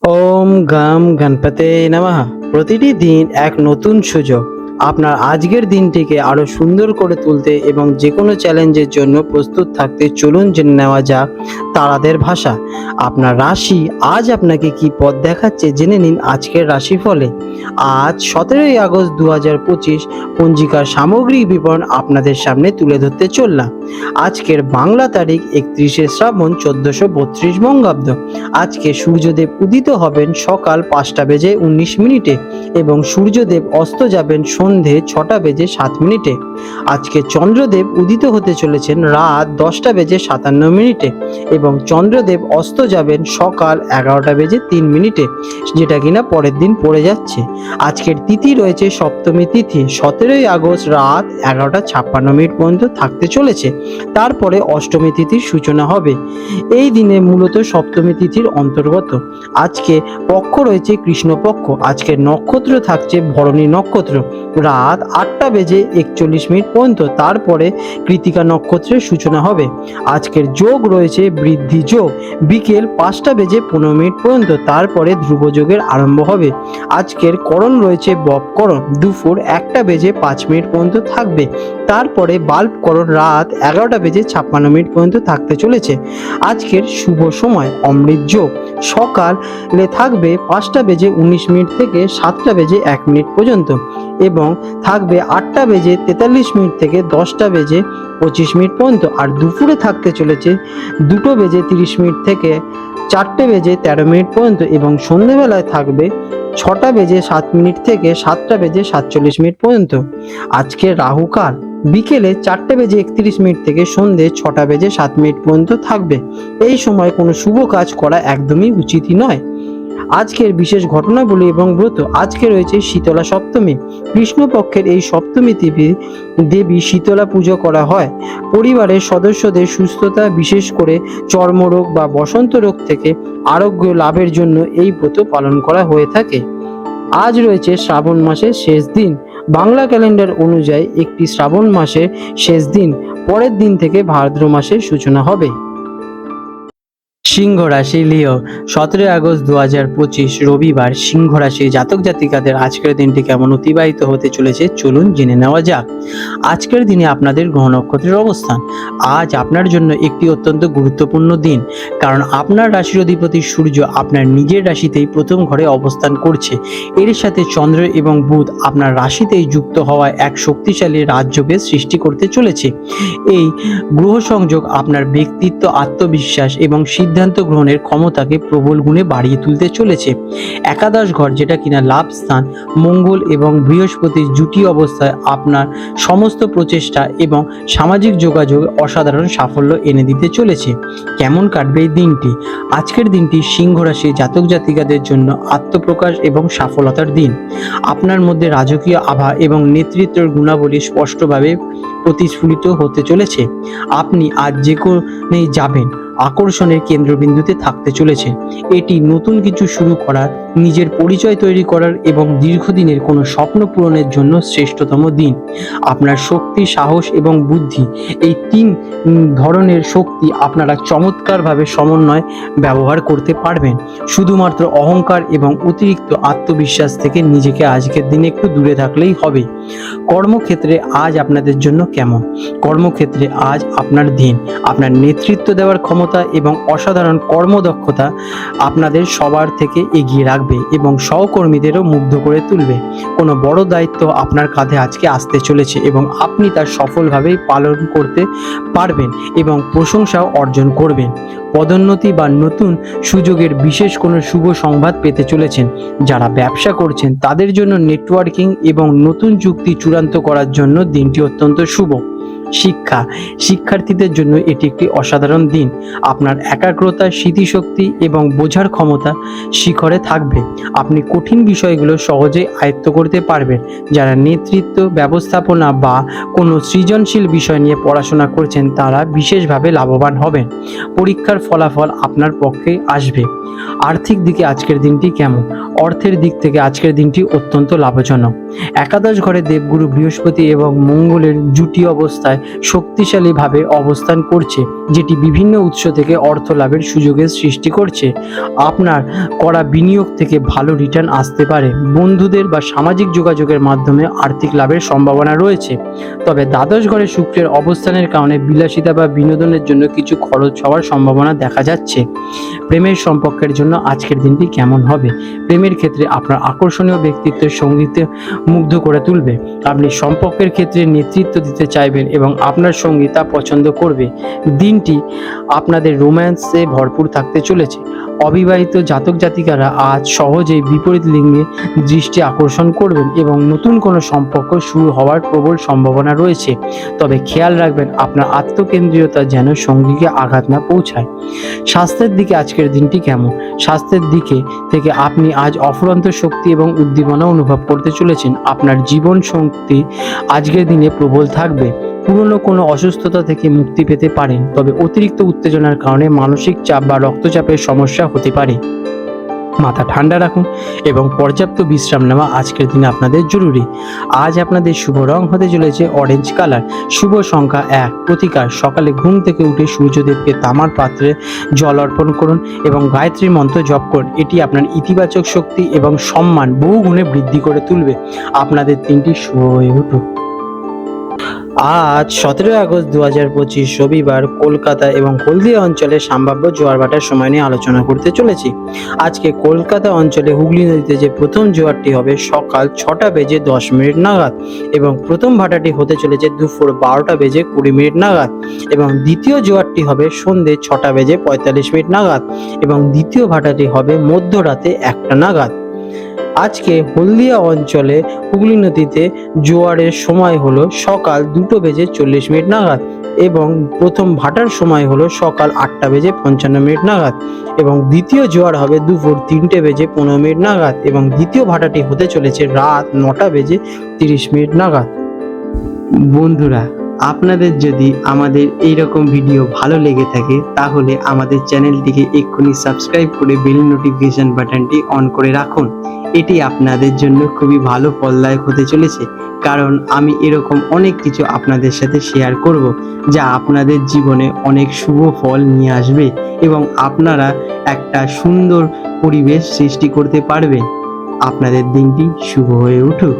ওম গাম গণপতে নমঃ। প্রতিটি দিন এক নতুন সুযোগ আপনার আজকের দিনটিকে আরো সুন্দর করে তুলতে এবং যে কোনো চ্যালেঞ্জের জন্য প্রস্তুত থাকতে চলুন জেনে নেওয়া যাক তারাদের ভাষা। আপনার রাশি আজ আপনাকে কি পথ দেখাচ্ছে জেনে নিন আজকের রাশিফলে। আজ 17ই আগস্ট 2025 পঞ্জিকার সামগ্রিক বিবরণ আপনাদের সামনে তুলে ধরতে চললাম। আজকের বাংলা তারিখ 31শে শ্রাবণ 1432 বঙ্গাব্দ। আজকে সূর্যদেব উদিত হবেন সকাল 5টা বেজে 19 মিনিটে এবং সূর্যদেব অস্ত যাবেন সন্ধে 6টা বেজে 7 মিনিটে। আজকে চন্দ্রদেব উদিত হতে চলেছেন রাত 10টা বেজে 57 মিনিটে এবং চন্দ্রদেব অস্ত যাবেন সকাল 11টা বেজে 3 মিনিটে, যেটা কিনা পরের দিন পড়ে যাচ্ছে। আজকের তিথি রয়েছে সপ্তমী তিথি, 17ই আগস্ট রাত 11টা 56 মিনিট পর্যন্ত থাকতে চলেছে। তারপরে অষ্টমী তিথির সূচনা হবে। এই দিনে মূলত সপ্তমী তিথির অন্তর্গত। আজকে পক্ষ রয়েছে কৃষ্ণপক্ষ। আজকের নক্ষত্র থাকছে ভরণী নক্ষত্র রাত 8টা বেজে 41 মিনিট পর্যন্ত। তারপরে কৃতিকা নক্ষত্রের সূচনা হবে। আজকের যোগ রয়েছে বৃদ্ধি যোগ বিকেল 5টা বেজে 15 মিনিট পর্যন্ত। তারপরে ধ্রুব যোগের আরম্ভ হবে। আজকের করণ রয়েছে বপকরণ দুপুর 1টা বেজে 5 মিনিট পর্যন্ত থাকবে। তারপরে বাল্বকরণ রাত 11টা বেজে 56 মিনিট পর্যন্ত থাকতে চলেছে। আজকের শুভ সময় অমৃত যোগ সকালে থাকবে 5টা বেজে 19 মিনিট থেকে 7টা বেজে 1 মিনিট পর্যন্ত এবং থাকবে 8টা বেজে 43 মিনিট থেকে 10টা বেজে 25 মিনিট পর্যন্ত। আর দুপুরে থাকতে চলেছে 2টো বেজে 30 মিনিট থেকে 4টে বেজে 13 মিনিট পর্যন্ত এবং সন্ধেবেলায় থাকবে 6টা বেজে 7 মিনিট থেকে 7টা বেজে 47 মিনিট পর্যন্ত। আজকের রাহুকাল বিকেলে 4টা বেজে 31 মিনিট থেকে সন্ধে 6টা বেজে 7 মিনিট পর্যন্ত থাকবে। এই সময় কোনো শুভ কাজ করা একদমই উচিতই নয়। আজকের বিশেষ ঘটনাবলী এবং ব্রত। আজকে রয়েছে শীতলা সপ্তমী। কৃষ্ণপক্ষের এই সপ্তমী দেবী শীতলা পুজো করা হয়। পরিবারের সদস্যদের সুস্থতা, বিশেষ করে চর্মরোগ বা বসন্ত রোগ থেকে আরোগ্য লাভের জন্য এই ব্রত পালন করা হয়ে থাকে। আজ রয়েছে শ্রাবণ মাসের শেষ দিন। বাংলা ক্যালেন্ডার অনুযায়ী একটি শ্রাবণ মাসের শেষ দিন, পরের দিন থেকে ভাদ্র মাসের সূচনা হবে। সিংহ রাশি লিও 17ই আগস্ট 2025 রবিবার সিংহ রাশি জাতক জাতিকাদের আজকের দিনটি কেমন অতিবাহিত হতে চলেছে চলুন জেনে নেওয়া যাক। আজকের দিনে আপনাদের গ্রহ নক্ষত্রের অবস্থান। আজ আপনার জন্য একটি অত্যন্ত গুরুত্বপূর্ণ দিন, কারণ আপনার রাশির অধিপতি সূর্য আপনার নিজের রাশিতেই প্রথম ঘরে অবস্থান করছে। এর সাথে চন্দ্র এবং বুধ আপনার রাশিতেই যুক্ত হওয়ায় এক শক্তিশালী রাজযোগের সৃষ্টি করতে চলেছে। এই গ্রহ সংযোগ আপনার ব্যক্তিত্ব, আত্মবিশ্বাস এবং সিদ্ধান্ত গ্রহণের ক্ষমতাকে প্রবল গুণে বাড়িয়ে তুলতে চলেছে। একাদশ ঘর, যেটা কিনা লাভ স্থান, মঙ্গল এবং বৃহস্পতির জুটি অবস্থায় আপনার সমস্ত প্রচেষ্টা এবং সামাজিক যোগাযোগ অসাধারণ সাফল্য এনে দিতে চলেছে। কেমন কাটবে এই দিনটি? আজকের দিনটি সিংহ রাশি জাতক জাতিকাদের জন্য আত্মপ্রকাশ এবং সফলতার দিন। আপনার মধ্যে রাজকীয় আভা এবং নেতৃত্বের গুণাবলী স্পষ্টভাবে প্রতিস্ফুলিত হতে চলেছে। আপনি আজ যেখানেই যাবেন আকর্ষণের কেন্দ্রবিন্দুতে থাকতে চলেছে। এটি নতুন কিছু শুরু করার, নিজের পরিচয় তৈরি করার এবং দীর্ঘদিনের কোনো স্বপ্ন পূরণের জন্য শ্রেষ্ঠতম দিন। আপনার শক্তি, সাহস এবং বুদ্ধি, এই তিন ধরনের শক্তি আপনারা চমৎকারভাবে সমন্বয় ব্যবহার করতে পারবেন। শুধুমাত্র অহংকার এবং অতিরিক্ত আত্মবিশ্বাস থেকে নিজেকে আজকের দিনে একটু দূরে থাকলেই হবে। কর্মক্ষেত্রে আজ আপনাদের জন্য কেমন? কর্মক্ষেত্রে আজ আপনার দিন। আপনার নেতৃত্ব দেওয়ার ক্ষমতা এবং অসাধারণ কর্মদক্ষতা আপনাদের সবার থেকে এগিয়ে রাখবে এবং সহকর্মীদেরও মুগ্ধ করে তুলবে। কোনো বড় দায়িত্ব আপনার কাঁধে আজকে আসতে চলেছে এবং আপনি তার সফলভাবেই পালন করতে পারবেন এবং প্রশংসাও অর্জন করবেন। পদোন্নতি বা নতুন সুযোগের বিশেষ কোনো শুভ সংবাদ পেতে চলেছেন। যারা ব্যবসা করছেন তাদের জন্য নেটওয়ার্কিং এবং নতুন চুক্তি চূড়ান্ত করার জন্য দিনটি অত্যন্ত শুভ। শিক্ষার্থীদের জন্য এটি একটি অসাধারণ দিন। আপনার একাগ্রতা, স্মৃতিশক্তি এবং বোঝার ক্ষমতা শিখরে থাকবে। আপনি কঠিন বিষয়গুলো সহজেই আয়ত্ত করতে পারবেন। যারা নেতৃত্ব, ব্যবস্থাপনা বা কোনো সৃজনশীল বিষয় নিয়ে পড়াশোনা করছেন তারা বিশেষভাবে লাভবান হবেন। পরীক্ষার ফলাফল আপনার পক্ষে আসবে। আর্থিক দিকে আজকের দিনটি কেমন? অর্থের দিক থেকে আজকের দিনটি অত্যন্ত লাভজনক। একাদশ ঘরে দেবগুরু বৃহস্পতি এবং মঙ্গলের জুটি অবস্থায় শক্তিশালীভাবে অবস্থান করছে, যেটি বিভিন্ন উৎস থেকে অর্থ লাভের সুযোগের সৃষ্টি করছে। আপনার করা বিনিয়োগ থেকে ভালো রিটার্ন আসতে পারে। বন্ধুদের বা সামাজিক যোগাযোগের মাধ্যমে আর্থিক লাভের সম্ভাবনা রয়েছে। তবে দ্বাদশ ঘরে শুক্রের অবস্থানের কারণে বিলাসিতা বা বিনোদনের জন্য কিছু খরচ হওয়ার সম্ভাবনা দেখা যাচ্ছে। প্রেমের সম্পর্কের জন্য আজকের দিনটি কেমন হবে? প্রেমের ক্ষেত্রে আপনার আকর্ষণীয় ব্যক্তিত্বের সঙ্গীতে মুগ্ধ করে তুলবে। আপনি সম্পর্কের ক্ষেত্রে নেতৃত্ব দিতে চাইবেন এবং আপনার সঙ্গী তা পছন্দ করবে। দিনটি আপনাদের রোম্যান্সে ভরপুর থাকতে চলেছে। অবিবাহিত জাতক জাতিকারা আজ সহজেই বিপরীত লিঙ্গে দৃষ্টি আকর্ষণ করবেন এবং নতুন কোনো সম্পর্ক শুরু হওয়ার প্রবল সম্ভাবনা রয়েছে। তবে খেয়াল রাখবেন আপনার আত্মকেন্দ্রীয়তা যেন সঙ্গীকে আঘাত না পৌঁছায়। স্বাস্থ্যের দিকে আজকের দিনটি কেমন? স্বাস্থ্যের দিকে থেকে আপনি আজ অফুরন্ত শক্তি এবং উদ্দীপনা অনুভব করতে চলেছেন। আপনার জীবন শক্তি আজকের দিনে প্রবল থাকবে। পুরনো কোনো অসুস্থতা থেকে মুক্তি পেতে পারেন, তবে অতিরিক্ত উত্তেজনার কারণে মানসিক চাপ বা রক্তচাপের সমস্যা হতে পারে। মাথা ঠান্ডা রাখুন এবং পর্যাপ্ত বিশ্রাম নেওয়া আজকের দিনে আপনাদের জরুরি। আজ আপনাদের শুভ রং হতে চলেছে অরেঞ্জ কালার। শুভ সংখ্যা 1। প্রতিকার: সকালে ঘুম থেকে উঠে সূর্যদেবকে তামার পাত্রে জল অর্পণ করুন এবং গায়ত্রী মন্ত্র জপ করুন। এটি আপনার ইতিবাচক শক্তি এবং সম্মান বহু গুণে বৃদ্ধি করে তুলবে। আপনাদের দিনটি শুভ হয়ে উঠুক। আজ 17 আগস্ট 2025 রবিবার কলকাতা এবং হলদিয়া অঞ্চলে সম্ভাব্য জোয়ার ভাটার সময় নিয়ে আলোচনা করতে চলেছি। আজকে কলকাতা অঞ্চলে হুগলি নদীতে যে প্রথম জোয়ারটি হবে সকাল 6:10 নাগাদ এবং প্রথম ভাটাটি হতে চলেছে দুপুর 12:20 নাগাদ এবং দ্বিতীয় জোয়ারটি হবে সন্ধ্যে 6:45 নাগাদ এবং দ্বিতীয় ভাটাটি হবে মধ্যরাতে 1টা নাগাদ। আজকে হলদিয়া অঞ্চলে হুগলি নদীতে জোয়ারের সময় হলো সকাল 2:40 নাগাদ এবং প্রথম ভাটার সময় হলো সকাল 8:55 নাগাদ এবং দ্বিতীয় জোয়ার হবে দুপুর 3:15 নাগাদ এবং দ্বিতীয় ভাটাটি হতে চলেছে রাত 9:30 নাগাদ। বন্ধুরা, আপনাদের যদি আমাদের এইরকম ভিডিও ভালো লেগে থাকে তাহলে আমাদের চ্যানেলটিকে এক্ষুনি সাবস্ক্রাইব করে বেল নোটিফিকেশন বাটনটি অন করে রাখুন। এটি আপনাদের জন্য খুবই ভালো ফলদায়ক হতে চলেছে, কারণ আমি এরকম অনেক কিছু আপনাদের সাথে শেয়ার করব যা আপনাদের জীবনে অনেক শুভ ফল নিয়ে আসবে এবং আপনারা একটা সুন্দর পরিবেশ সৃষ্টি করতে পারবেন। আপনাদের দিনটি শুভ হয়ে উঠুক।